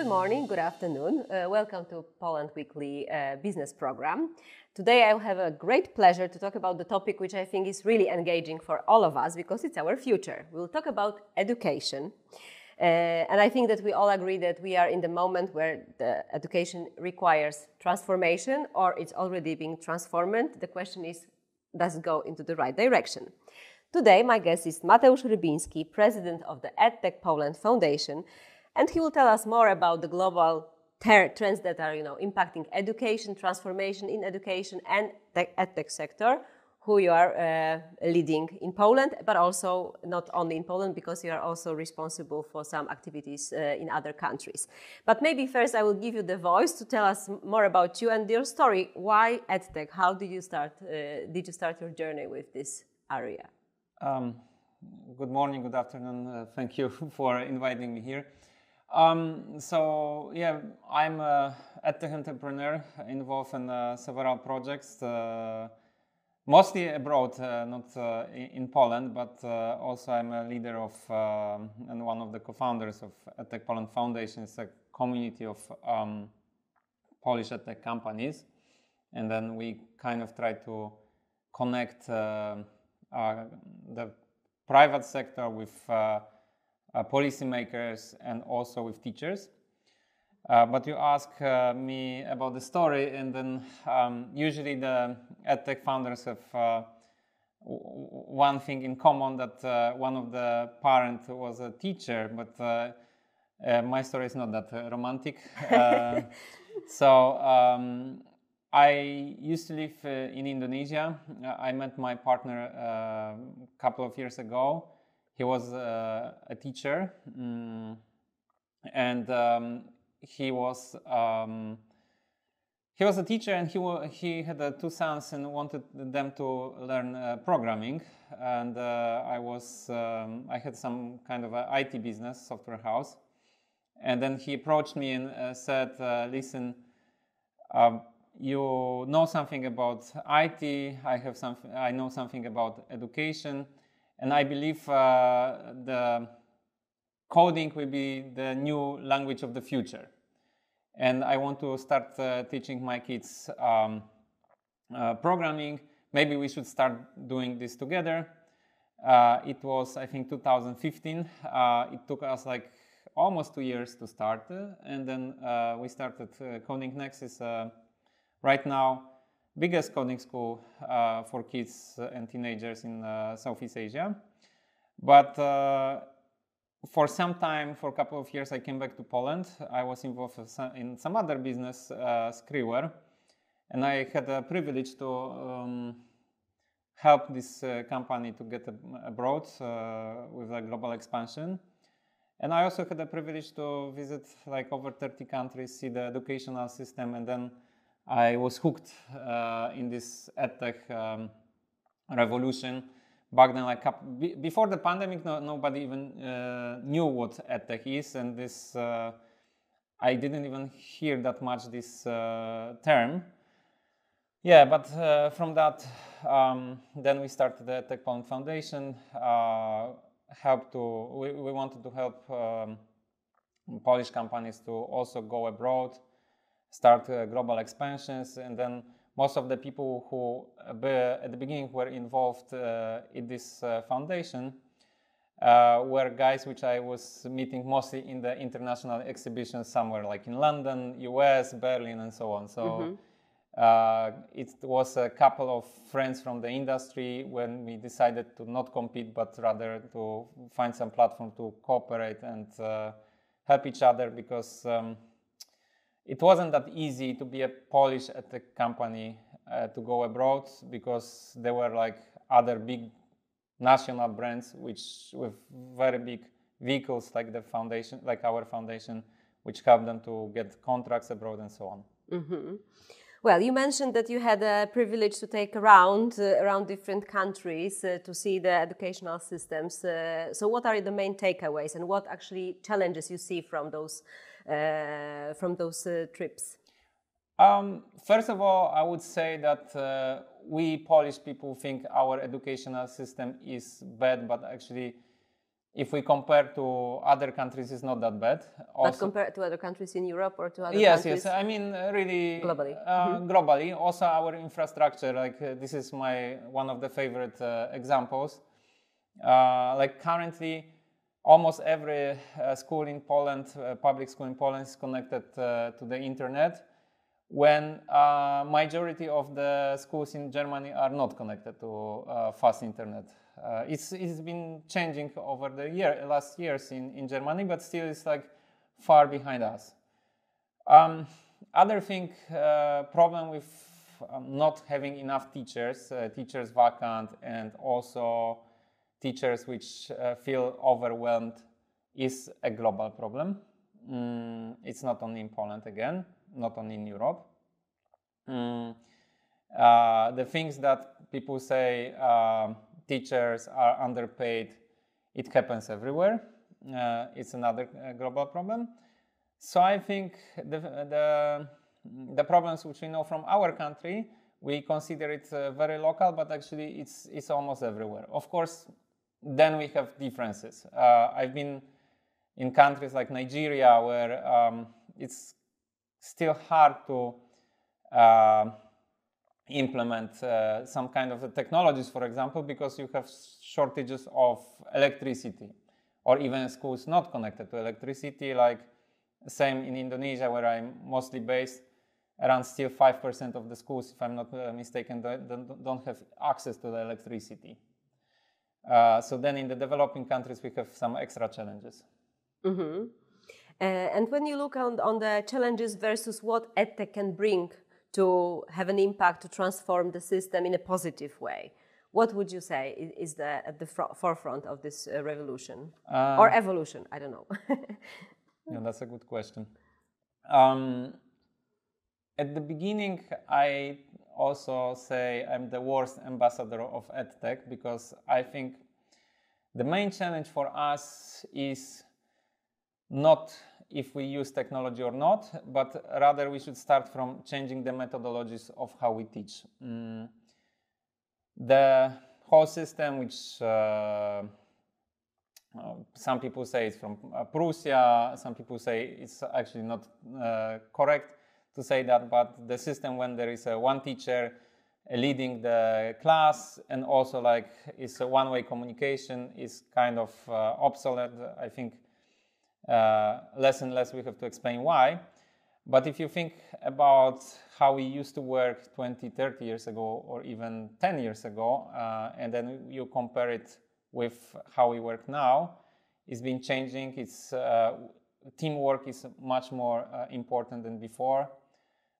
morning, good afternoon. Welcome to Poland Weekly Business Program. Today I have a great pleasure to talk about the topic which I think is really engaging for all of us because it's our future. We'll talk about education. And I think that we all agree that we are in the moment where the education requires transformation or it's already being transformed. The question is, does it go into the right direction? Today, my guest is Mateusz Rybiński, president of the EdTech Poland Foundation, and he will tell us more about the global trends that are, impacting education, transformation in education and the EdTech sector, who you are leading in Poland, but also not only in Poland, because you are also responsible for some activities in other countries. But maybe first I will give you the voice to tell us more about you and your story. Why EdTech? How did you start? Did you start your journey with this area? Good morning, good afternoon. Thank you for inviting me here. I'm an EdTech entrepreneur involved in several projects, mostly abroad, not in Poland, but also I'm a leader of and one of the co-founders of EdTech Poland Foundation. It's a community of Polish EdTech companies, and then we kind of try to connect the private sector with policymakers and also with teachers. But you ask me about the story, and then usually the EdTech founders have one thing in common, that one of the parents was a teacher, but my story is not that romantic. I used to live in Indonesia. I met my partner a couple of years ago. He was a teacher, and he was a teacher, and he had two sons and wanted them to learn programming. And I had some kind of a IT business, software house, and then he approached me and said, "Listen. You know something about IT, I know something about education, and I believe the coding will be the new language of the future. And I want to start teaching my kids programming. Maybe we should start doing this together." It was, I think, 2015. It took us like almost 2 years to start, and then we started. Coding Next is right now biggest coding school for kids and teenagers in Southeast Asia. But for some time, for a couple of years, I came back to Poland. I was involved in some other business, Skriware, and I had the privilege to help this company to get abroad with a global expansion. And I also had the privilege to visit like over 30 countries, see the educational system, and then I was hooked in this EdTech revolution. Back then, before the pandemic, nobody even knew what EdTech is, and this I didn't even hear that much this term. Yeah, but from that, then we started the EdTech Poland Foundation. We wanted to help Polish companies to also go abroad, start global expansions, and then most of the people who at the beginning were involved in this foundation were guys which I was meeting mostly in the international exhibitions somewhere like in London, US, Berlin, and so on. So it was a couple of friends from the industry when we decided to not compete, but rather to find some platform to cooperate and help each other, because it wasn't that easy to be a Polish EdTech company to go abroad, because there were like other big national brands which with very big vehicles like the foundation, like our foundation, which helped them to get contracts abroad and so on. Mm-hmm. Well, you mentioned that you had a privilege to take around different countries to see the educational systems. So what are the main takeaways and what actually challenges you see from those trips? First of all, I would say that we Polish people think our educational system is bad, but actually if we compare to other countries, it's not that bad. Also, but compared to other countries in Europe or to other countries? Yes, I mean, really globally. Globally, also our infrastructure. Like this is one of the favorite examples. Like currently, almost every school in Poland, public school in Poland, is connected to the internet. When majority of the schools in Germany are not connected to fast internet. It's been changing over the last years in Germany, but still it's like far behind us. Other thing, problem with not having enough teachers, teachers vacant, and also teachers which feel overwhelmed is a global problem. It's not only in Poland again, not only in Europe. The things that people say teachers are underpaid, it happens everywhere. It's another global problem. So I think the problems which we know from our country, we consider it very local, but actually it's almost everywhere. Of course, then we have differences. I've been in countries like Nigeria where it's still hard to implement some kind of technologies, for example, because you have shortages of electricity, or even schools not connected to electricity, like same in Indonesia, where I'm mostly based. Around still 5% of the schools, if I'm not mistaken, don't have access to the electricity. So then in the developing countries, we have some extra challenges. Mm-hmm. And when you look on the challenges versus what EdTech can bring to have an impact, to transform the system in a positive way, what would you say is at the forefront of this revolution or evolution? I don't know. Yeah, that's a good question. At the beginning, I also say I'm the worst ambassador of EdTech, because I think the main challenge for us is not if we use technology or not, but rather we should start from changing the methodologies of how we teach. The whole system, which some people say it's from Prussia, some people say it's actually not correct to say that, but the system when there is one teacher leading the class and also like it's a one-way communication is kind of obsolete. I think less and less we have to explain why. But if you think about how we used to work 20, 30 years ago, or even 10 years ago, and then you compare it with how we work now, it's been changing. It's teamwork is much more important than before.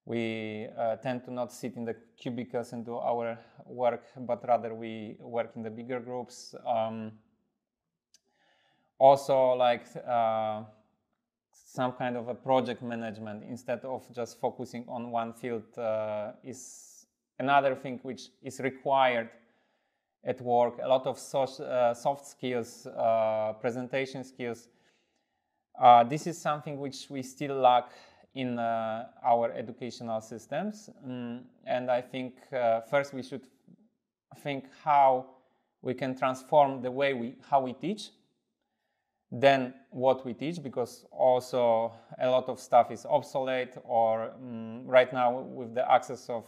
We tend to not sit in the cubicles and do our work, but rather we work in the bigger groups. Also, like some kind of a project management instead of just focusing on one field is another thing which is required at work. A lot of soft skills, presentation skills. This is something which we still lack in our educational systems. And I think first we should think how we can transform the way how we teach, then what we teach, because also a lot of stuff is obsolete, or right now with the access of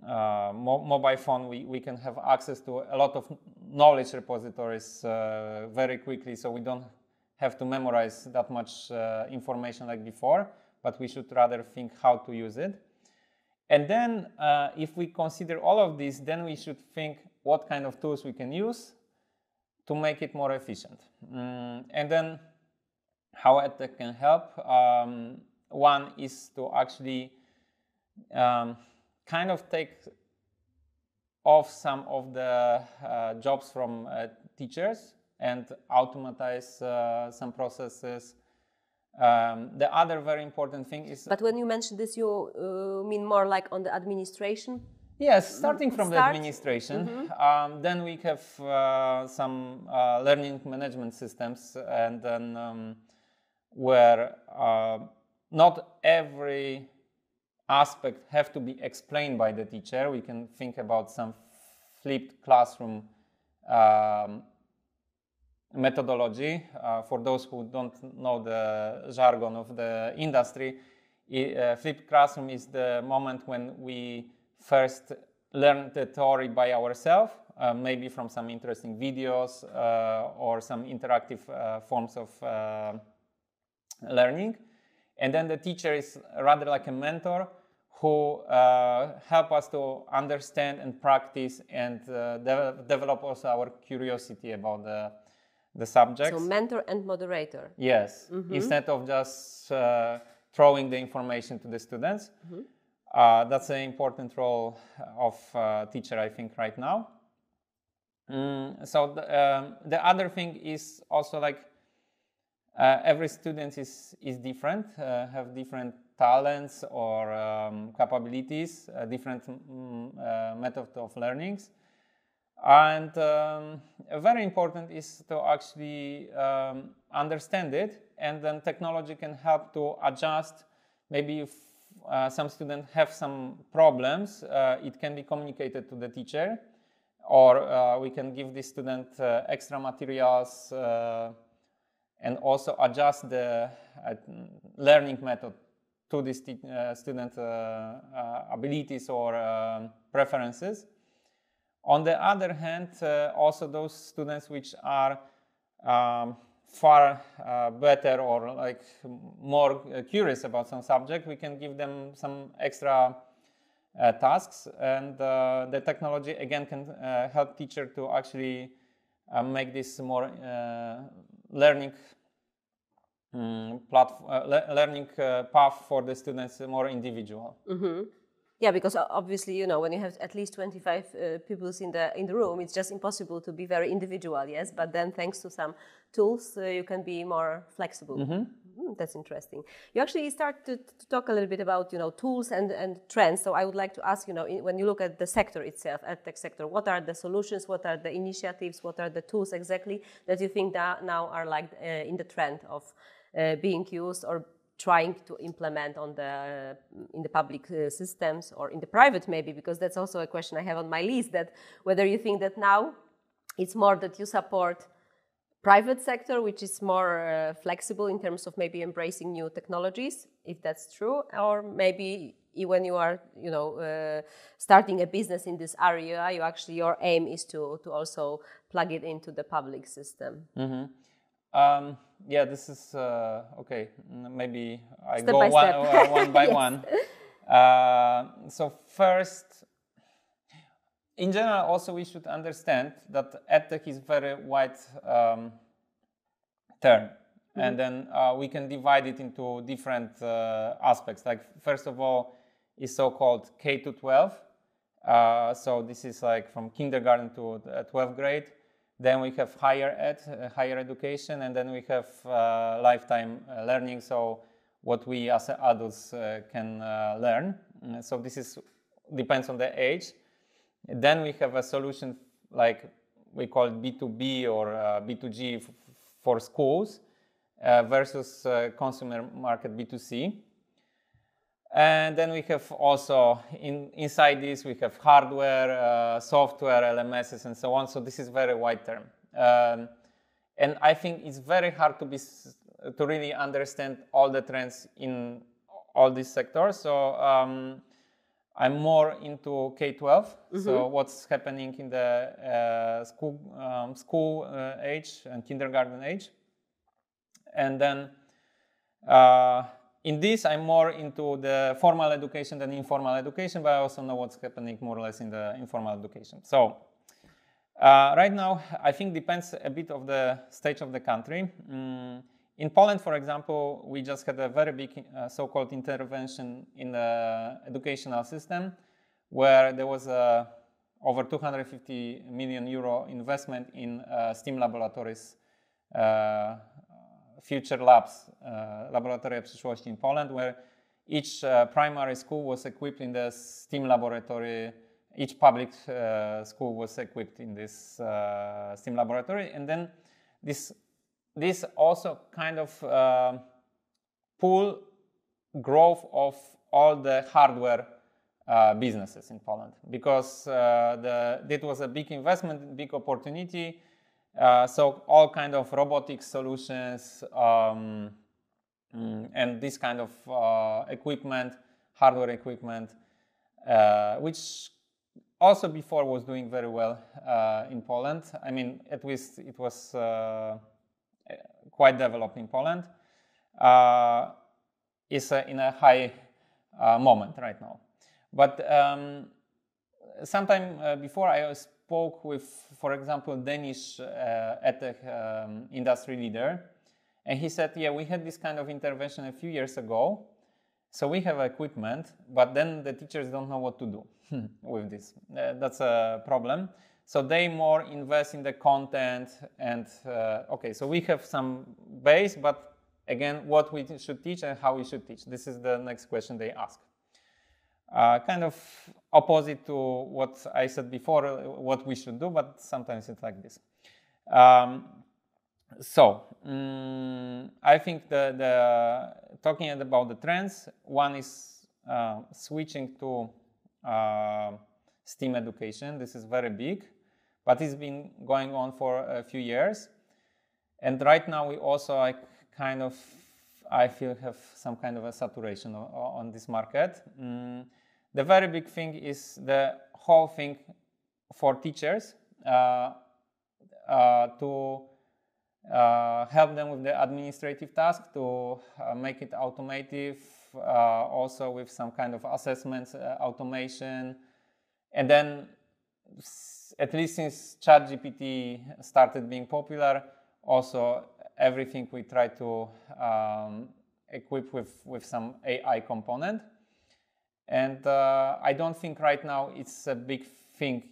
mobile phone, we can have access to a lot of knowledge repositories very quickly, so we don't have to memorize that much information like before, but we should rather think how to use it. And then if we consider all of this, then we should think what kind of tools we can use to make it more efficient. And then how EdTech can help. One is to actually kind of take off some of the jobs from teachers and automatize some processes. The other very important thing is... But when you mention this, you mean more like on the administration? Yes, starting from the administration. Then we have some learning management systems, and then where not every aspect have to be explained by the teacher. We can think about some flipped classroom methodology. For those who don't know the jargon of the industry, flipped classroom is the moment when we first learn the theory by ourselves, maybe from some interesting videos or some interactive forms of learning. And then the teacher is rather like a mentor who help us to understand and practice and develop also our curiosity about the subject. So mentor and moderator. Yes, instead of just throwing the information to the students. That's an important role of teacher, I think, right now. So the other thing is also like every student is different, have different talents or capabilities, different method of learnings. And very important is to actually understand it, and then technology can help to adjust. Maybe if some students have some problems, it can be communicated to the teacher, or we can give the student extra materials and also adjust the learning method to the student abilities or preferences. On the other hand, also those students which are far better or like more curious about some subject, we can give them some extra tasks, and the technology again can help teacher to actually make this more learning learning path for the students more individual. Yeah, because obviously, you know, when you have at least 25 pupils in the room, it's just impossible to be very individual, yes? But then thanks to some tools, you can be more flexible. That's interesting. You actually start to talk a little bit about, you know, tools and trends. So I would like to ask, you know, when you look at the sector itself, EdTech sector, what are the solutions, what are the initiatives, what are the tools exactly that you think that now are like in the trend of being used or trying to implement on in the public systems or in the private maybe, because that's also a question I have on my list, that whether you think that now it's more that you support private sector, which is more flexible in terms of maybe embracing new technologies, if that's true, or maybe when you are, you know, starting a business in this area, you actually, your aim is to also plug it into the public system. Yeah, this is okay. Maybe I step go by step. one by Yes. one. So first, in general, also we should understand that EdTech is very wide term, and then we can divide it into different aspects. Like first of all, is so-called K to 12. So this is like from kindergarten to 12th grade. Then we have higher education, and then we have lifetime learning, so what we as adults can learn. So this depends on the age. Then we have a solution like we call it B2B or B2G for schools versus consumer market B2C. And then we have also, inside this, we have hardware, software, LMSs, and so on. So this is very wide term. And I think it's very hard to really understand all the trends in all these sectors. So I'm more into K-12. So what's happening in the school age and kindergarten age. And then in this, I'm more into the formal education than informal education, but I also know what's happening more or less in the informal education. So right now, I think depends a bit of the stage of the country. In Poland, for example, we just had a very big so-called intervention in the educational system, where there was over 250 million euro investment in STEAM laboratories, future labs, Laboratoria Przyszłości in Poland, where each primary school was equipped in the STEAM laboratory. Each public school was equipped in this STEAM laboratory, and then this also kind of pull growth of all the hardware businesses in Poland, because it was a big investment, big opportunity. So all kind of robotic solutions and this kind of equipment, hardware equipment, which also before was doing very well in Poland. I mean, at least it was quite developed in Poland. Is in a high moment right now. But sometime before I spoke with, for example, Danish EdTech industry leader, and he said, yeah, we had this kind of intervention a few years ago. So we have equipment, but then the teachers don't know what to do with this. That's a problem. So they more invest in the content and, okay, so we have some base, but again, what we should teach and how we should teach. This is the next question they ask. Kind of opposite to what I said before, what we should do, but sometimes it's like this. I think the talking about the trends, one is switching to STEAM education. This is very big, but it's been going on for a few years. And right now we also I feel have some kind of a saturation on this market. The very big thing is the whole thing for teachers to help them with the administrative task, to make it automative, also with some kind of assessments, automation. And then, at least since ChatGPT started being popular, also everything we try to equip with some AI component. And I don't think right now it's a big thing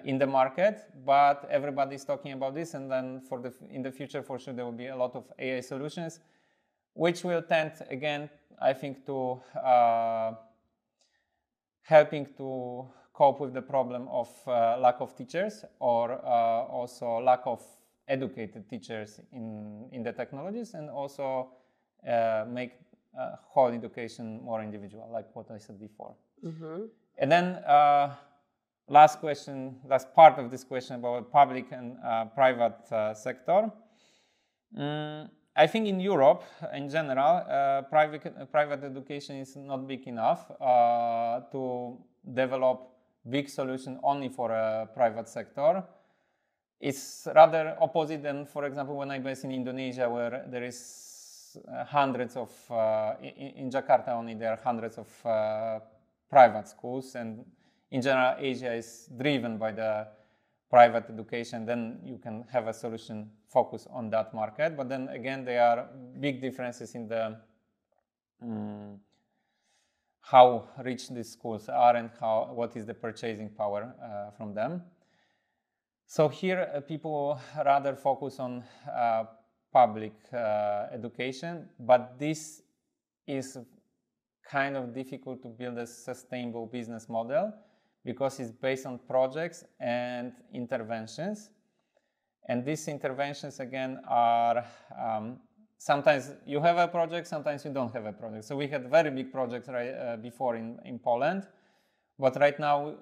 in the market, but everybody's talking about this, and then in the future for sure there will be a lot of AI solutions, which will tend again, I think, to helping to cope with the problem of lack of teachers, or also lack of educated teachers in the technologies, and also make whole education more individual, like what I said before. Mm-hmm. And then last part of this question about public and private sector. I think in Europe, in general, private education is not big enough to develop big solution only for a private sector. It's rather opposite than, for example, when I was in Indonesia, where there is hundreds of, in Jakarta only, there are hundreds of private schools, and in general, Asia is driven by the private education. Then you can have a solution focus on that market. But then again, there are big differences in the how rich these schools are and what is the purchasing power from them. So here, people rather focus on public education, but this is kind of difficult to build a sustainable business model, because it's based on projects and interventions. And these interventions, again, are sometimes you have a project, sometimes you don't have a project. So we had very big projects before in Poland, but right now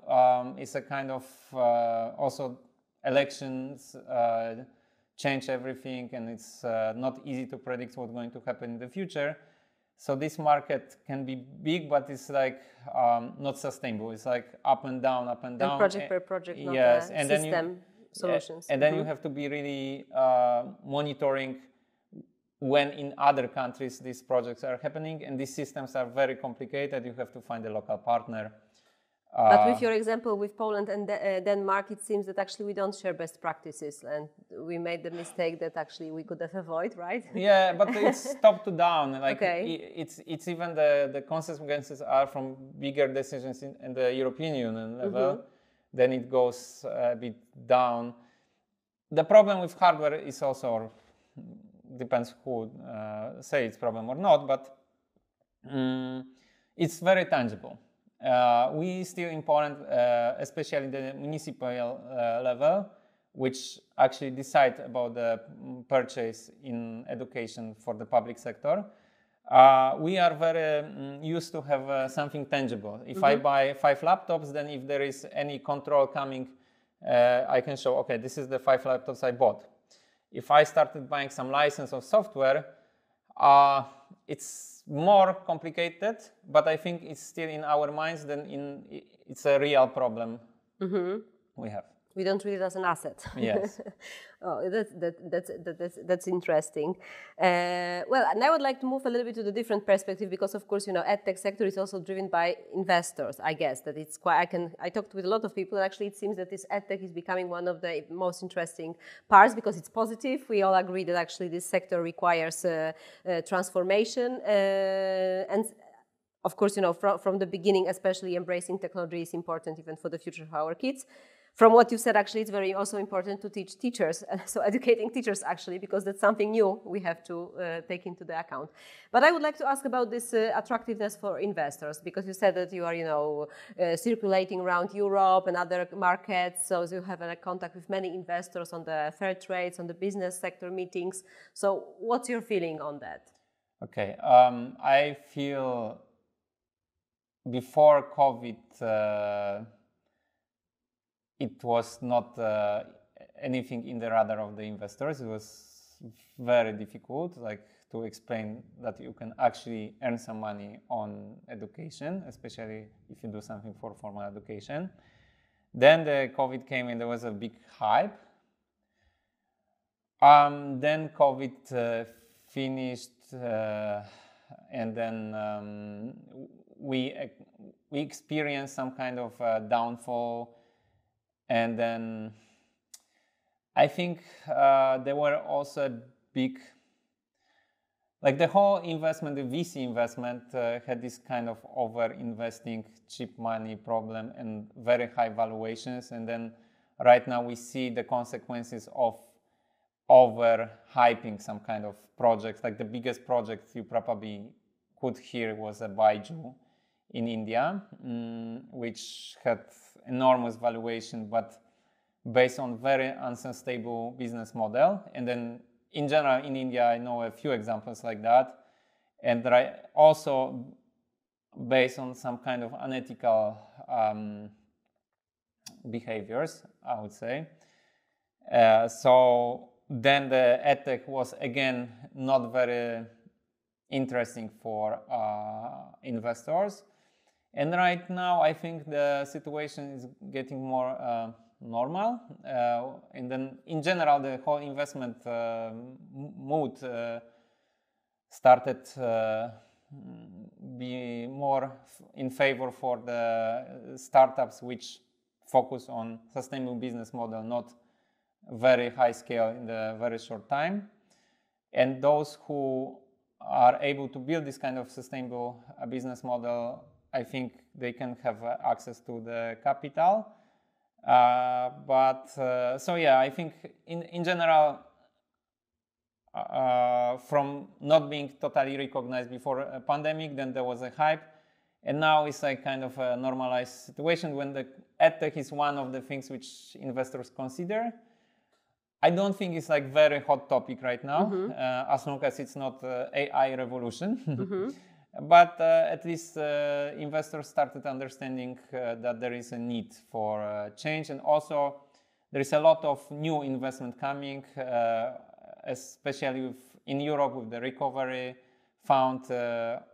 it's a kind of also elections change everything, and it's not easy to predict what's going to happen in the future. So this market can be big, but it's like not sustainable. It's like up and down, up and down. And project per project, not yes, a and system solutions. And then you have to be really monitoring when in other countries these projects are happening, and these systems are very complicated. You have to find a local partner. But with your example with Poland and Denmark, it seems that actually we don't share best practices, and we made the mistake that actually we could have avoided, right? Yeah, but it's top to down. Like okay. It's even the consequences are from bigger decisions in the European Union level. Mm-hmm. Then it goes a bit down. The problem with hardware is also, depends who say it's problem or not, but it's very tangible. We still in Poland, especially the municipal level, which actually decide about the purchase in education for the public sector. We are very used to have something tangible. If I buy 5 laptops, then if there is any control coming I can show, okay, this is the 5 laptops I bought. If I started buying some license of software, it's more complicated, but I think it's still in our minds. It's a real problem we have. We don't treat it as an asset. Yes. Oh, that's interesting. Well, now I would like to move a little bit to the different perspective because, of course, EdTech sector is also driven by investors. I guess that it's quite. I talked with a lot of people, and actually, it seems that this EdTech is becoming one of the most interesting parts because it's positive. We all agree that actually this sector requires transformation and. Of course, from the beginning, especially embracing technology is important even for the future of our kids. From what you said, actually, it's very also important to teach teachers, so educating teachers actually, because that's something new we have to take into the account. But I would like to ask about this attractiveness for investors, because you said that you are, circulating around Europe and other markets, so you have a contact with many investors on the fair trades, on the business sector meetings. So what's your feeling on that? Okay, I feel before COVID, it was not anything in the radar of the investors. It was very difficult, to explain that you can actually earn some money on education, especially if you do something for formal education. Then the COVID came and there was a big hype. Then COVID finished, and then we experienced some kind of downfall, and then I think there were also big, the whole investment, the VC investment had this kind of over-investing, cheap money problem and very high valuations, and then right now we see the consequences of over-hyping some kind of projects. Like the biggest project you probably could hear was a Baiju in India, which had enormous valuation, but based on very unsustainable business model. And then in general in India, I know a few examples like that. And also based on some kind of unethical behaviors, I would say. So then the EdTech was again not very interesting for investors. And right now, I think the situation is getting more normal. And then in general, the whole investment mood started be more in favor for the startups which focus on sustainable business model, not very high scale in the very short time. And those who are able to build this kind of sustainable business model, I think they can have access to the capital. So yeah, I think in general, from not being totally recognized before a pandemic, then there was a hype, and now it's like kind of a normalized situation when the EdTech is one of the things which investors consider. I don't think it's like very hot topic right now, as long as it's not AI revolution. But at least investors started understanding that there is a need for change, and also there is a lot of new investment coming, especially in Europe with the recovery fund.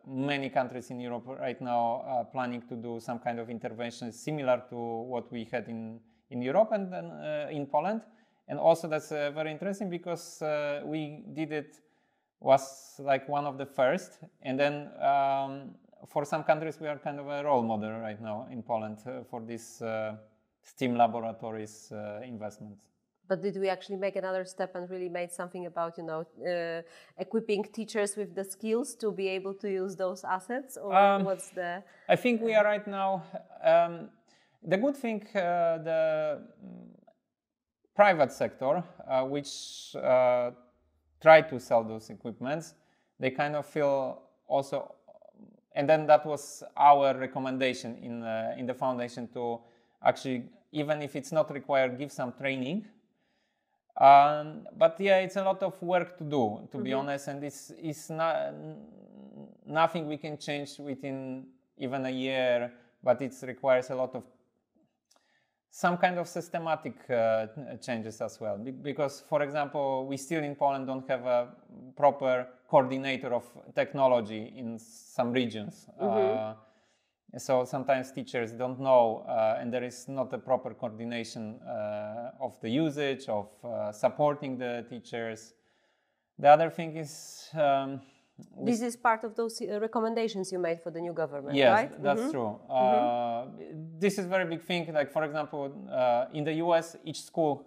Many countries in Europe right now are planning to do some kind of interventions similar to what we had in Europe and then in Poland. And also that's very interesting because we did it, was like one of the first, and then for some countries we are kind of a role model right now in Poland for this STEAM laboratories investments. But did we actually make another step and really made something about, equipping teachers with the skills to be able to use those assets, or what's the? I think we are right now. The good thing, the private sector, which try to sell those equipments, they kind of feel also, and then that was our recommendation in the foundation to actually, even if it's not required, give some training. But yeah, it's a lot of work to do, to be honest, and it's not nothing we can change within even a year, but it requires a lot of some kind of systematic changes as well. Because, for example, we still in Poland don't have a proper coordinator of technology in some regions. So sometimes teachers don't know, and there is not a proper coordination of the usage, of supporting the teachers. The other thing is... this is part of those recommendations you made for the new government, yes, right? Yes, that's true. This is a very big thing. Like, for example, in the US, each school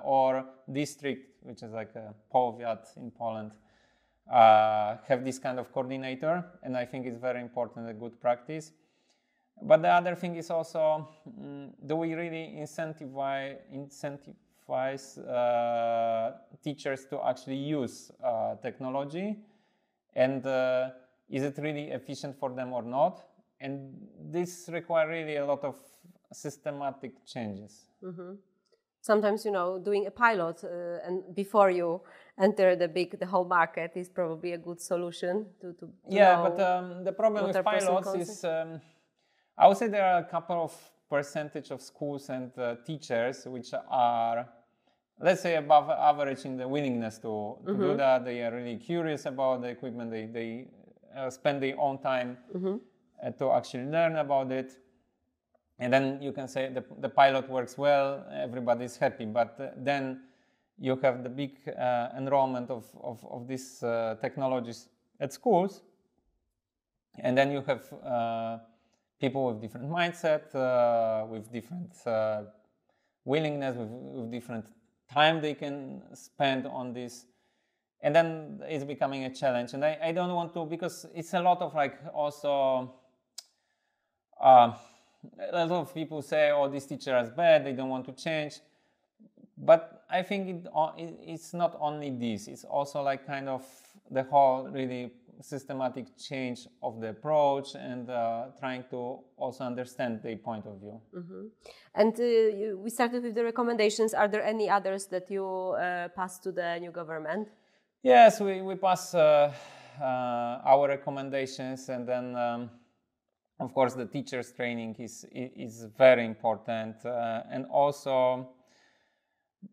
or district, which is like a powiat in Poland, have this kind of coordinator, and I think it's very important, a good practice. But the other thing is also, do we really incentivize teachers to actually use technology? And is it really efficient for them or not? And this requires really a lot of systematic changes. Sometimes, doing a pilot and before you enter the whole market is probably a good solution to but the problem with pilots is, I would say there are a couple of percentage of schools and teachers which are, let's say, above average in the willingness to do that. They are really curious about the equipment. They spend their own time to actually learn about it. And then you can say the pilot works well, everybody's happy. But then you have the big enrollment of these technologies at schools. And then you have people with different mindset, with different willingness, with different time they can spend on this, and then it's becoming a challenge. And I don't want to, because it's a lot of like also a lot of people say, oh, this teacher is bad, they don't want to change. But I think it's not only this, it's also like kind of the whole really systematic change of the approach and trying to also understand their point of view. And we started with the recommendations. Are there any others that you pass to the new government? Yes, we pass our recommendations, and then of course the teachers training is very important, and also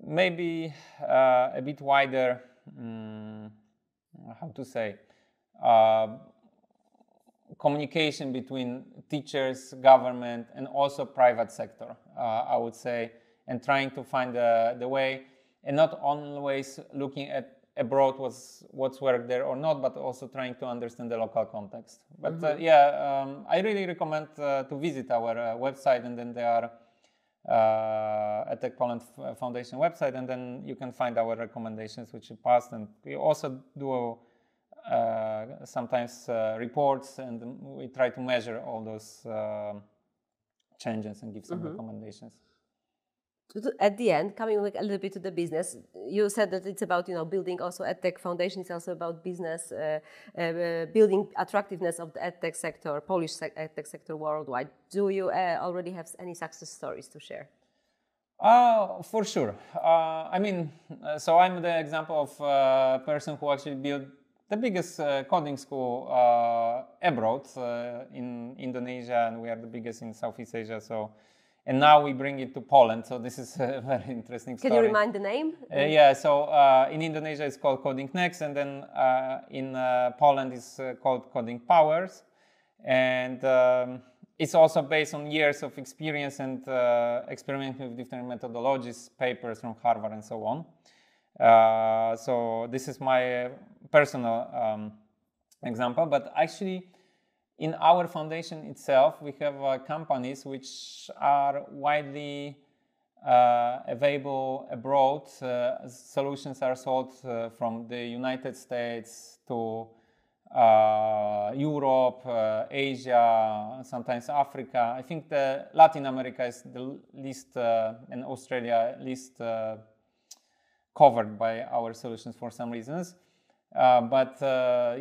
maybe a bit wider, how to say, communication between teachers, government, and also private sector, I would say, and trying to find the way, and not always looking at abroad what's worked there or not, but also trying to understand the local context. But I really recommend to visit our website, and then there are EdTech Poland Foundation website, and then you can find our recommendations which we passed, and we also do sometimes reports, and we try to measure all those changes and give some recommendations. At the end, coming a little bit to the business, you said that it's about building also EdTech Foundation. It's also about business, building attractiveness of the EdTech sector, Polish EdTech sector worldwide. Do you already have any success stories to share? For sure. I mean, so I'm the example of a person who actually built the biggest coding school abroad in Indonesia, and we are the biggest in Southeast Asia. So, and now we bring it to Poland. So this is a very interesting story. Can you remind the name? So in Indonesia it's called Coding Next, and then in Poland it's called Coding Powers, and it's also based on years of experience and experimenting with different methodologies, papers from Harvard and so on. So this is my personal example, but actually in our foundation itself we have companies which are widely available abroad. Solutions are sold from the United States to Europe, Asia, sometimes Africa. I think the Latin America is the least, and Australia least covered by our solutions for some reasons. But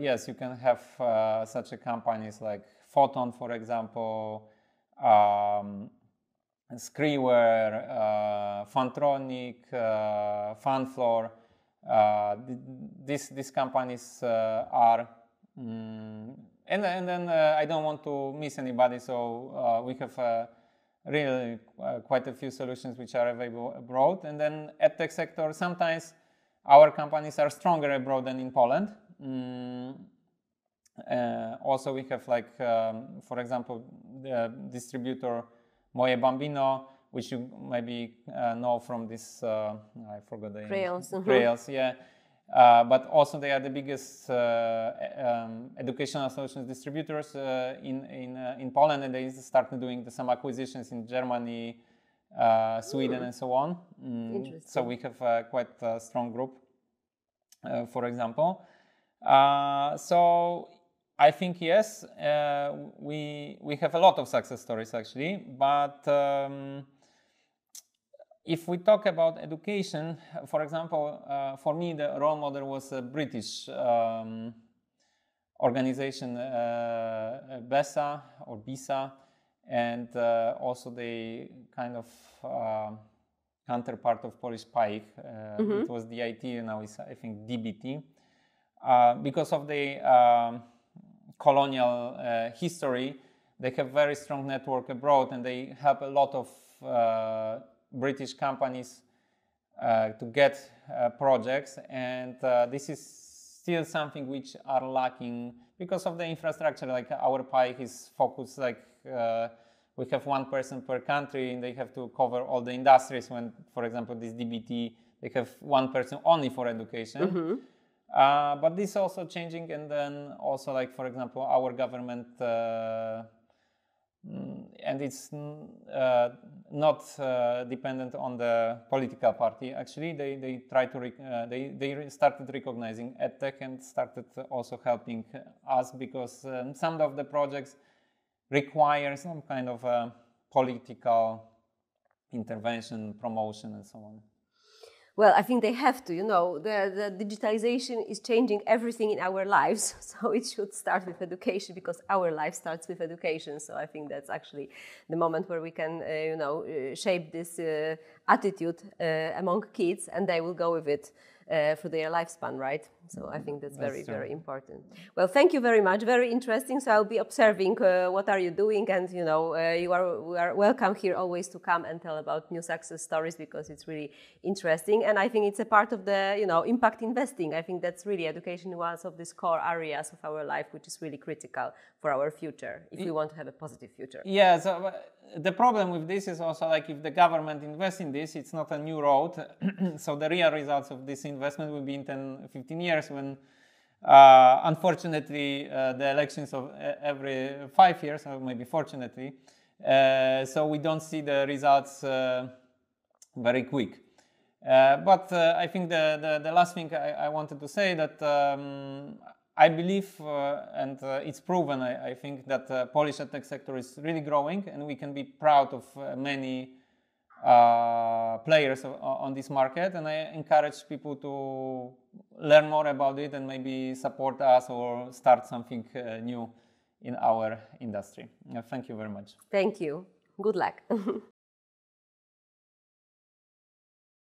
yes, you can have such a companies like Photon, for example, Screeware, Funtronic, Funfloor. These companies are, and then I don't want to miss anybody. So we have really quite a few solutions which are available abroad. And then EdTech sector, sometimes our companies are stronger abroad than in Poland. Also, we have like, for example, the distributor Moje Bambino, which you maybe know from this, I forgot the Crayons. name. Crayons, yeah. But also they are the biggest educational solutions distributors in Poland, and they started doing some acquisitions in Germany, Sweden, and so on. So we have quite a strong group, for example. So I think yes, we have a lot of success stories actually, but if we talk about education, for example, for me the role model was a British organization, BESA or BISA, and also the kind of counterpart of Polish PAIH. It was DIT, now it's I think DBT. Because of the colonial history, they have very strong network abroad, and they help a lot of British companies to get projects, and this is still something which are lacking because of the infrastructure. Like our PAIH is focused, like we have one person per country, and they have to cover all the industries. When, for example, this DBT, they have one person only for education. But this is also changing, and then also, like, for example, our government, and it's not dependent on the political party. Actually, they try to they started recognizing EdTech and started also helping us, because some of the projects require some kind of political intervention, promotion, and so on. Well, I think they have to, the digitalization is changing everything in our lives. So it should start with education, because our life starts with education. So I think that's actually the moment where we can, shape this attitude among kids, and they will go with it for their lifespan, right? So I think that's very, very important. Well, thank you very much. Very interesting. So I'll be observing what are you doing, and we are welcome here always to come and tell about new success stories, because it's really interesting. And I think it's a part of the impact investing. I think that's really education, one of these core areas of our life, which is really critical for our future if we want to have a positive future. Yeah. So the problem with this is also, like, if the government invests in this, it's not a new road. So the real results of this investment will be in 10, 15 years, when unfortunately the elections of every 5 years, or maybe fortunately, so we don't see the results very quick. But I think the last thing I wanted to say, that I believe, and it's proven, I think, that the Polish EdTech sector is really growing, and we can be proud of many players on this market. And I encourage people to learn more about it and maybe support us or start something new in our industry. Thank you very much. Thank you. Good luck.